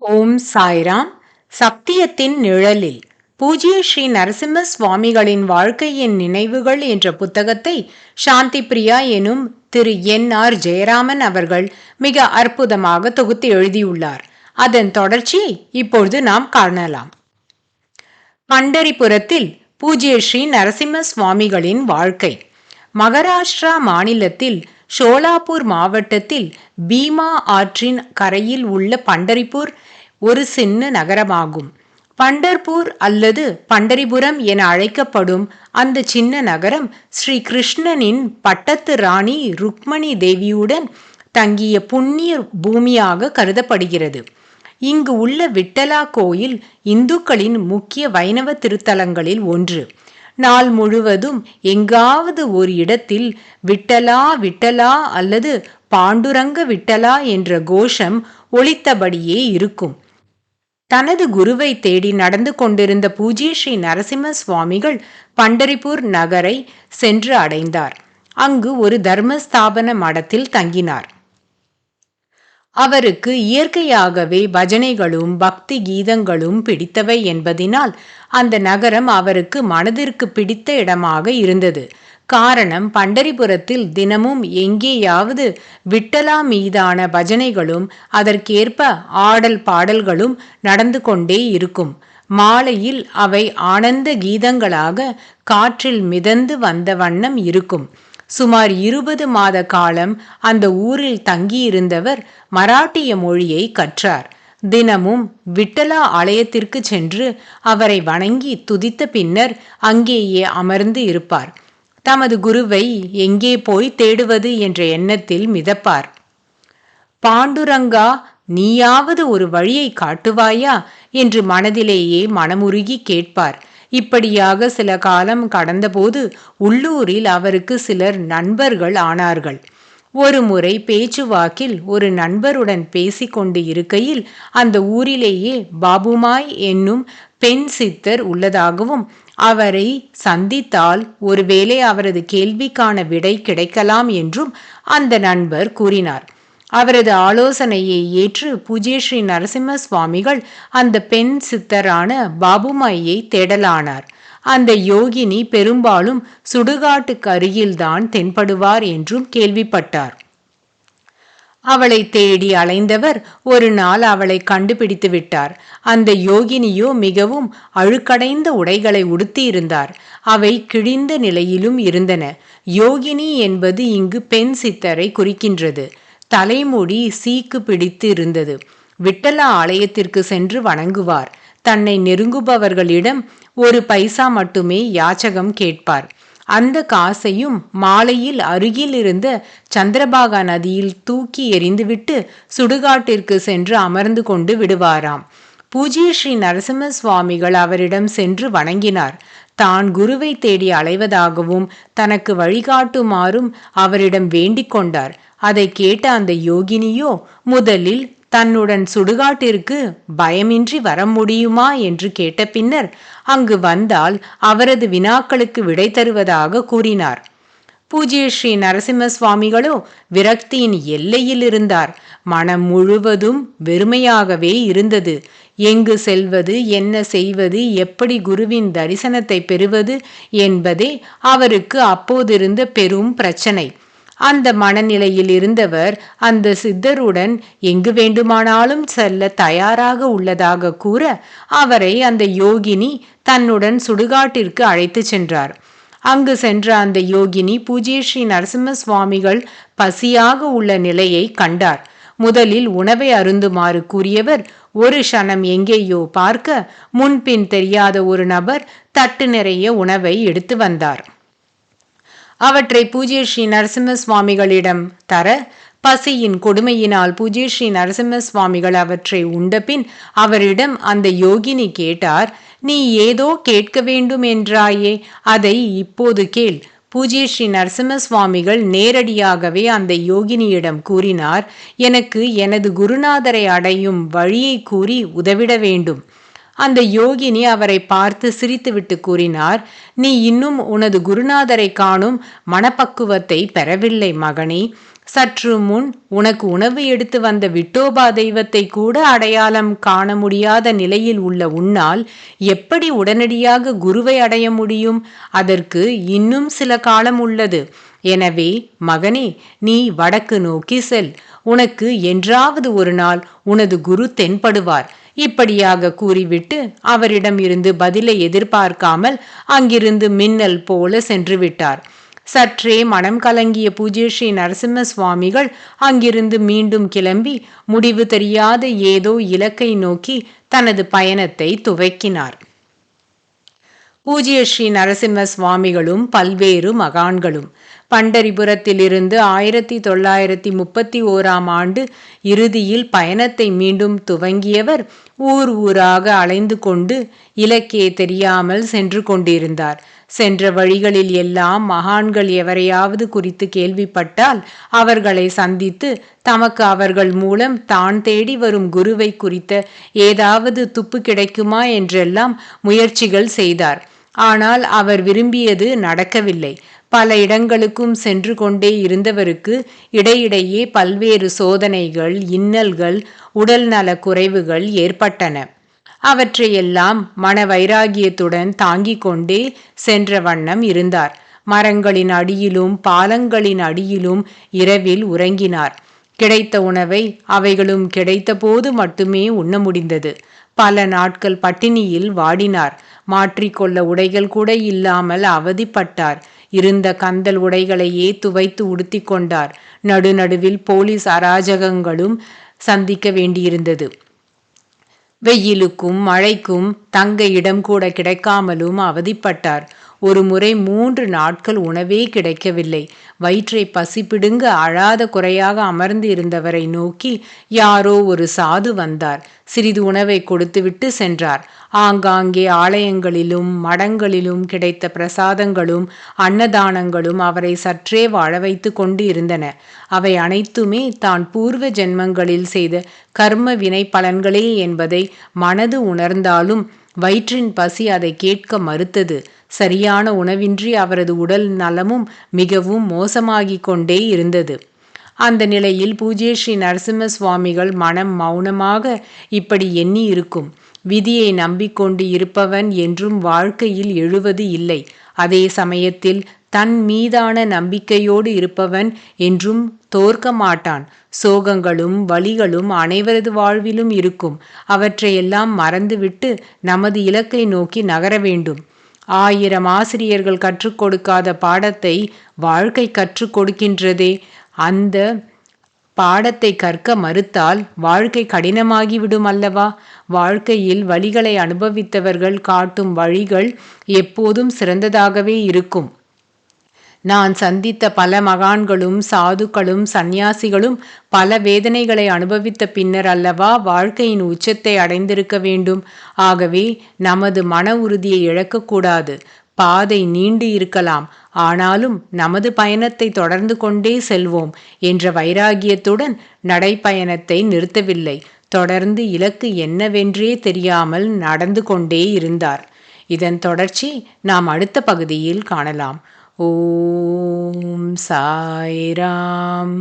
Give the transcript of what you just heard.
ஓம் சாய்ராம். சத்தியத்தின் நிழலில் பூஜ்ய ஸ்ரீ நரசிம்ம சுவாமிகளின் வாழ்க்கையின் நினைவுகள் என்ற புத்தகத்தை சாந்தி பிரியா எனும் திரு என்.ஆர். ஜெயராமன் அவர்கள் மிக அற்புதமாக தொகுத்து எழுதியுள்ளார். அதன் தொடர்ச்சியை இப்பொழுது நாம் காணலாம். பண்டரிபுரத்தில் பூஜ்ய ஸ்ரீ நரசிம்ம சுவாமிகளின் வாழ்க்கை. மகாராஷ்டிரா மாநிலத்தில் ஷோலாப்பூர் மாவட்டத்தில் பீமா ஆற்றின் கரையில் உள்ள பண்டரிபூர் ஒரு சின்ன நகரமாகும். பண்டர்பூர் அல்லது பண்டரிபுரம் என அழைக்கப்படும் அந்த சின்ன நகரம் ஸ்ரீ கிருஷ்ணனின் பட்டத்து ராணி ருக்மணி தேவியுடன் தங்கிய புண்ணிய பூமியாக கருதப்படுகிறது. இங்கு உள்ள விட்டலா கோயில் இந்துக்களின் முக்கிய வைணவ திருத்தலங்களில் ஒன்று. நாள் முழுவதும் எங்காவது ஒரு இடத்தில் விட்டலா விட்டலா அல்லது பாண்டுரங்க விட்டலா என்ற கோஷம் ஒலித்தபடியே இருக்கும். தனது குருவை தேடி நடந்து கொண்டிருந்த பூஜ்ய ஸ்ரீ நரசிம்ம சுவாமிகள் பண்டரிபூர் நகரை சென்று அடைந்தார். அங்கு ஒரு தர்மஸ்தாபன மடத்தில் தங்கினார். அவருக்கு இயற்கையாகவே பஜனைகளும் பக்தி கீதங்களும் பிடித்தவை என்பதினால் அந்த நகரம் அவருக்கு மனதிற்கு பிடித்த இடமாக இருந்தது. காரணம், பண்டரிபுரத்தில் தினமும் எங்கேயாவது விட்டலா மீதான பஜனைகளும் அதற்கேற்ப ஆடல் பாடல்களும் நடந்து கொண்டே இருக்கும். மாலையில் அவை ஆனந்த கீதங்களாக காற்றில் மிதந்து வந்த வண்ணம் இருக்கும். சுமார் 20 மாத காலம் அந்த ஊரில் தங்கியிருந்தவர் மராட்டிய மொழியை கற்றார். தினமும் விட்டலா ஆலயத்திற்கு சென்று அவரை வணங்கி துதித்த பின்னர் அங்கேயே அமர்ந்து இருப்பார். தமது குருவை எங்கே போய் தேடுவது என்ற எண்ணத்தில் மிதப்பார். பாண்டுரங்கா, நீயாவது ஒரு வழியை காட்டுவாயா என்று மனதிலேயே மனமுருகி கேட்பார். இப்படியாக சில காலம் கடந்தபோது உள்ளூரில் அவருக்கு சிலர் நண்பர்கள் ஆனார்கள். ஒரு முறை பேச்சுவாக்கில் ஒரு நண்பருடன் பேசிக்கொண்டு இருக்கையில் அந்த ஊரிலேயே பாபுமாய் என்னும் பெண் சித்தர் உள்ளதாகவும் அவரை சந்தித்தால் ஒருவேளை அவரது கேள்விக்கான விடை கிடைக்கலாம் என்றும் அந்த நண்பர் கூறினார். அவரது ஆலோசனையை ஏற்று பூஜ்ய ஸ்ரீ நரசிம்ம சுவாமிகள் அந்த பெண் சித்தரான பாபுமாயை தேடலானார். அந்த யோகினி பெரும்பாலும் சுடுகாட்டுக்கு அருகில்தான் தென்படுவார் என்றும் கேள்விப்பட்டார். அவளை தேடி அலைந்தவர் ஒரு நாள் அவளை கண்டுபிடித்து விட்டார். அந்த யோகினியோ மிகவும் அழுக்கடைந்த உடைகளை உடுத்தியிருந்தார். அவை கிழிந்த நிலையிலும் இருந்தன. யோகினி என்பது இங்கு பெண் சித்தரை குறிக்கின்றது. தலைமுடி சீக்கு பிடித்து இருந்தது. விட்டலா ஆலயத்திற்கு சென்று வணங்குவார். தன்னை நெருங்குபவர்களிடம் ஒரு பைசா மட்டுமே யாச்சகம் கேட்பார். அந்த காசையும் மாலையில் அருகில் இருந்த சந்திரபாகா நதியில் தூக்கி எறிந்துவிட்டு சுடுகாட்டிற்கு சென்று அமர்ந்து கொண்டு விடுவாராம். பூஜ்ய ஸ்ரீ நரசிம்ம சுவாமிகள் அவரிடம் சென்று வணங்கினார். தான் குருவை தேடி அலைவதாகவும் தனக்கு வழிகாட்டுமாறும் அவரிடம் வேண்டிக் கொண்டார். அதை கேட்ட அந்த யோகினியோ முதலில் தன்னுடன் சுடுகாட்டிற்கு பயமின்றி வர முடியுமா என்று கேட்ட பின்னர் அங்கு வந்தால் அவரது வினாக்களுக்கு விடை தருவதாக கூறினார். பூஜ்ய ஸ்ரீ நரசிம்ம சுவாமிகளோ விரக்தியின் எல்லையில் இருந்தார். மனம் முழுவதும் வெறுமையாகவே இருந்தது. எங்கு செல்வது, என்ன செய்வது, எப்படி குருவின் தரிசனத்தை பெறுவது என்பதே அவருக்கு அப்போதிருந்த பெரும் பிரச்சனை. அந்த மனநிலையில் இருந்தவர் அந்த சித்தருடன் எங்கு வேண்டுமானாலும் செல்ல தயாராக உள்ளதாக கூற அவரை அந்த யோகினி தன்னுடன் சுடுகாட்டிற்கு அழைத்து சென்றார். அங்கு சென்ற அந்த யோகினி பூஜ்ய ஸ்ரீ நரசிம்ம சுவாமிகள் பசியாக உள்ள நிலையை கண்டார். முதலில் உணவை அருந்துமாறு கூறியவர் ஒரு க்ஷணம் எங்கேயோ பார்க்க முன்பின் தெரியாத ஒரு நபர் தட்டு நிறைய உணவை எடுத்து வந்தார். அவற்றை பூஜ்ய ஸ்ரீ நரசிம்ம சுவாமிகளிடம் தர பசியின் கொடுமையினால் பூஜ்ய ஸ்ரீ நரசிம்ம சுவாமிகள் அவற்றை உண்டபின் அவரிடம் அந்த யோகினி கேட்டார், நீ ஏதோ கேட்க வேண்டும் என்றாயே, அதை இப்போது கேள். பூஜ்ய ஸ்ரீ நரசிம்ம சுவாமிகள் நேரடியாகவே அந்த யோகினியிடம் கூறினார், எனக்கு எனது குருநாதரை அடையும் வழியை கூறி உதவிட வேண்டும். அந்த யோகினி அவரை பார்த்து சிரித்துவிட்டு கூறினார், நீ இன்னும் உனது குருநாதரை காணும் மனப்பக்குவத்தை பெறவில்லை மகனே. சற்று முன் உனக்கு உணவு எடுத்து வந்த விட்டோபா தெய்வத்தை கூட அடையாளம் காண முடியாத நிலையில் உள்ள உன்னால் எப்படி உடனடியாக குருவை அடைய முடியும்? அதற்கு இன்னும் சில காலம் உள்ளது. எனவே மகனே, நீ வடக்கு நோக்கி செல். உனக்கு என்றாவது ஒரு நாள் உனது குரு தென்படுவார். இப்படியாக கூறிவிட்டு அவரிடம் இருந்து பதிலை எதிர்பார்க்காமல் அங்கிருந்து மின்னல் போல சென்று விட்டார். சற்றே மனம் கலங்கிய பூஜ்ய ஸ்ரீ நரசிம்ம சுவாமிகள் அங்கிருந்து மீண்டும் கிளம்பி முடிவு தெரியாத ஏதோ இலக்கை நோக்கி தனது பயணத்தை துவக்கினார். பூஜ்ய ஸ்ரீ நரசிம்ம சுவாமிகளும் பல்வேறு மகான்களும் பண்டரிபுரத்திலிருந்து 1931 இறுதியில் பயணத்தை மீண்டும் துவங்கியவர் ஊர் ஊராக அலைந்து கொண்டு இலக்கே தெரியாமல் சென்று கொண்டிருந்தார். சென்ற வழிகளில் எல்லாம் மகான்கள் எவரையாவது குறித்து கேள்விப்பட்டால் அவர்களை சந்தித்து தமக்கு அவர்கள் மூலம் தான் தேடி வரும் குருவை குறித்த ஏதாவது துப்பு கிடைக்குமா என்றெல்லாம் முயற்சிகள் செய்தார். ஆனால் அவர் விரும்பியது நடக்கவில்லை. பல இடங்களுக்கும் சென்று கொண்டே இருந்தவருக்கு இடையிடையே பல்வேறு சோதனைகள், இன்னல்கள், உடல் நல குறைவுகள் ஏற்பட்டன. அவற்றையெல்லாம் மன வைராகியத்துடன் தாங்கிக் கொண்டே சென்ற வண்ணம் இருந்தார். மரங்களின் அடியிலும் பாலங்களின் அடியிலும் இரவில் உறங்கினார். கிடைத்த உணவை அவைகளும் கிடைத்த போது மட்டுமே உண்ண முடிந்தது. பல நாட்கள் பட்டினியில் வாடினார். மாற்றிக்கொள்ள உடைகள் கூட இல்லாமல் அவதிப்பட்டார். இருந்த கந்தல் உடைகளையே துவைத்து உடுத்தி கொண்டார். நடுநடுவில் போலீஸ் அராஜகங்களும் சந்திக்க வேண்டியிருந்தது. வெயிலுக்கும் மழைக்கும் தங்க இடம் கூட கிடைக்காமலும் அவதிப்பட்டார். ஒரு முறை 3 நாட்கள் உணவே கிடைக்கவில்லை. வயிற்றை பசி பிடுங்க அழாத குறையாக அமர்ந்து இருந்தவரை நோக்கி யாரோ ஒரு சாது வந்தார். சிறிது உணவை கொடுத்துவிட்டு சென்றார். ஆங்காங்கே ஆலயங்களிலும் மடங்களிலும் கிடைத்த பிரசாதங்களும் அன்னதானங்களும் அவரை சற்றே வாழ வைத்து கொண்டு இருந்தன. அவை அனைத்துமே தான் பூர்வ ஜென்மங்களில் செய்த கர்ம வினை பலன்களே என்பதை மனது உணர்ந்தாலும் வயிற்றின் பசி அதை கேட்க மறுத்தது. சரியான உணவின்றி அவரது உடல் நலமும் மிகவும் மோசமாகிக் கொண்டே இருந்தது. அந்த நிலையில் பூஜ்ய ஸ்ரீ நரசிம்ம சுவாமிகள் மனம் மௌனமாக இப்படி எண்ணி இருக்கும். விதியை நம்பிக்கொண்டு இருப்பவன் என்றும் வாழ்க்கையில் எழுவது இல்லை. அதே சமயத்தில் தன் மீதான நம்பிக்கையோடு இருப்பவன் என்றும் தோற்க மாட்டான். சோகங்களும் வலிகளும் அனைவரது வாழ்விலும் இருக்கும். அவற்றையெல்லாம் மறந்துவிட்டு நமது இலக்கை நோக்கி நகர வேண்டும். 1000 ஆசிரியர்கள் கற்றுக் கொடுக்காத பாடத்தை வாழ்க்கை கற்றுக் கொடுக்கின்றதே. அந்த பாடத்தை கற்க மறுத்தால் வாழ்க்கை கடினமாகிவிடும் அல்லவா? வாழ்க்கையில் வழிகளை அனுபவித்தவர்கள் காட்டும் வழிகள் எப்போதும் சிறந்ததாகவே இருக்கும். நான் சந்தித்த பல மகான்களும் சாதுக்களும் சந்நியாசிகளும் பல வேதனைகளை அனுபவித்த பின்னர் அல்லவா வாழ்க்கையின் உச்சத்தை அடைந்திருக்க வேண்டும். ஆகவே நமது மன உறுதியை இழக்கக்கூடாது. பாதை நீண்டு இருக்கலாம், ஆனாலும் நமது பயணத்தை தொடர்ந்து கொண்டே செல்வோம் என்ற வைராகியத்துடன் நடைப்பயணத்தை நிறுத்தவில்லை. தொடர்ந்து இலக்கு என்னவென்றே தெரியாமல் நடந்து கொண்டே இருந்தார். இதன் தொடர்ச்சி நாம் அடுத்த பகுதியில் காணலாம். ஓம் சாய்ராம்.